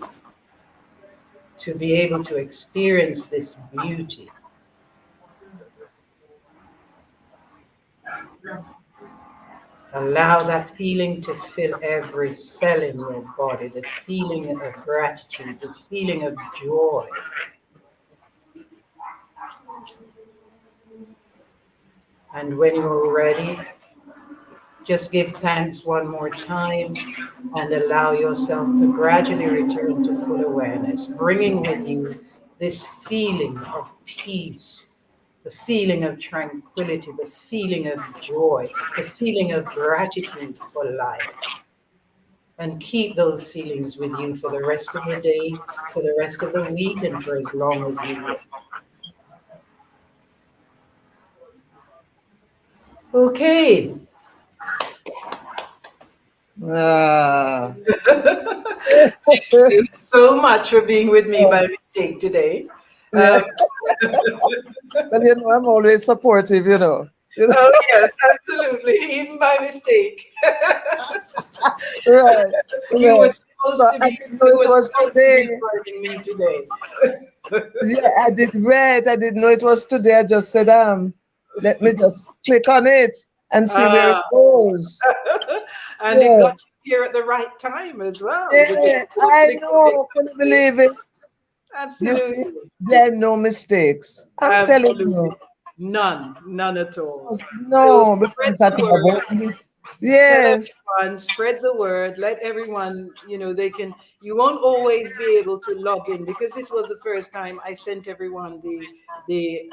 to be able to experience this beauty. Allow that feeling to fill every cell in your body, the feeling of gratitude, the feeling of joy. And when you're ready, just give thanks one more time and allow yourself to gradually return to full awareness, bringing with you this feeling of peace, the feeling of tranquility, the feeling of joy, the feeling of gratitude for life. And keep those feelings with you for the rest of the day, for the rest of the week, and for as long as you wish. Okay. Ah, Thank you so much for being with me by mistake today. Yeah. Um, Well, I'm always supportive, You know, oh, yes, absolutely. Even by mistake. right, You were right. So supposed to I be didn't know you it were was supposed to be today. joining me today. Yeah, I did right. I didn't know it was today. I just said, let me just click on it and see where it Ah, goes. and it Yeah, got you here at the right time as well because it yeah, was I click, click, know. Couldn't click. believe it. You see, Absolutely. there are no mistakes. I'm telling Absolutely. you. None at all. So No, spread because I the could have word. opened it. Tell Yes. everyone, spread the word, let everyone, they can, you won't always be able to log in because this was the first time I sent everyone the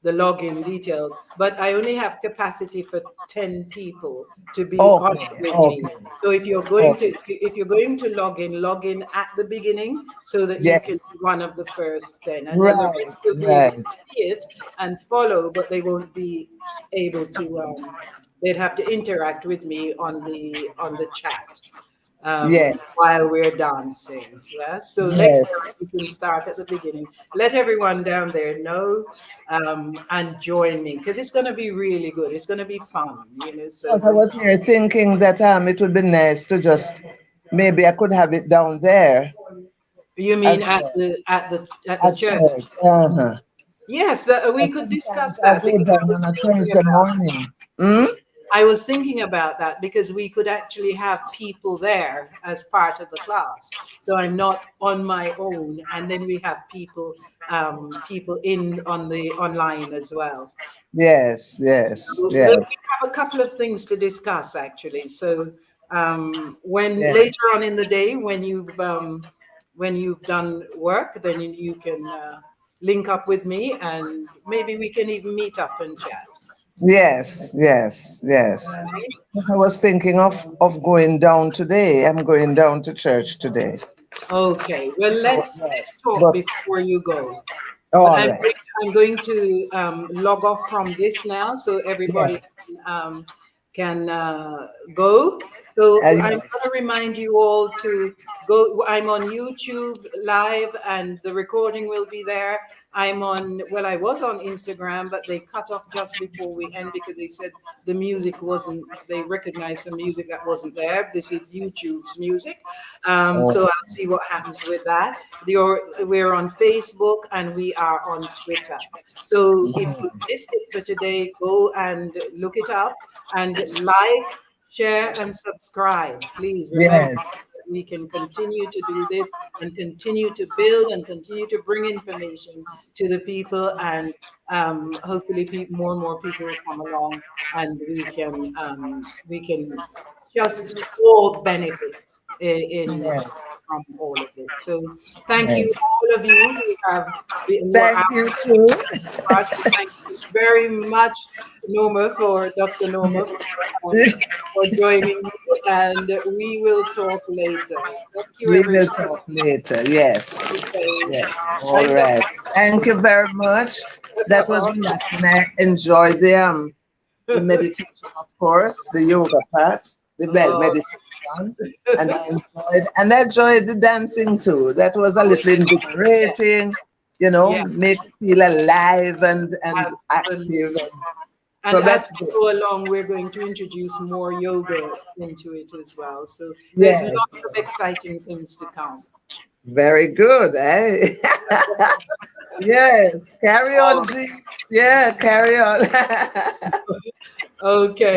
login details, but I only have capacity for 10 people to be on Okay. it with me. Okay. So Okay. if you're going to log in at the beginning so that you can Yes. be one of the first 10, and then the Right. rest will be able Right. to see it and follow, but they won't be able to they'd have to interact with me on the chat Yes. while we're dancing. Yeah. So next Yes. time you can start at the beginning. Let everyone down there know and join me because it's going to be really good. It's going to be fun. So Because I was here thinking that it would be nice to just maybe I could have it down there you mean as at well the at church? church. Uh-huh. Yes, we could discuss Sometimes I that go because down on a Thursday morning. Hmm? I was thinking about that because we could actually have people there as part of the class. So I'm not on my own, and then we have people in on the online as well. Yes. Yes. So Yes. we have a couple of things to discuss actually. So when Yeah. later on in the day, when you've done work, then you can link up with me, and maybe we can even meet up and chat. Yes. Yes. Yes. I was thinking of going down today. I'm going down to church today. Okay, well So, let's talk but before you go. But all right. I'm going to log off from this now, so everybody Yes. can go. So I'm Yes. going to remind you all to go. I'm on YouTube live, and the recording will be there. I'm on. Well, I was on Instagram, but they cut off just before we end because they said the music wasn't. They recognized some music that wasn't there. This is YouTube's music. Oh, So I'll see what happens with that. We're on Facebook and we are on Twitter. So if you missed it for today, go and look it up and like, share, and subscribe. Please remember yes. that we can continue to do this and continue to build and continue to bring information to the people, and hopefully more and more people will come along, and we can just all benefit in Yes. from all of this. So thank you, Yes. all of you who have been who are Thank you too. part. Thank you very much, Norma, for Dr. Norma, for joining me, and we will talk later. Thank you, We will everybody. talk later. Yes. Okay. Yes. All Bye, right. Thank you very much. That was bye. relaxing. I enjoyed the meditation, of course, the yoga part, the Oh, meditation, and I enjoyed the dancing too. That was a little yeah, invigorating, yeah, make you feel alive and active. absolutely. And So as that's we good. go along, we're going to introduce more yoga into it as well. So there's Yes. lots of exciting things to come. Very good. Eh? Yes. Carry Oh, on, G. Yeah, carry on. okay.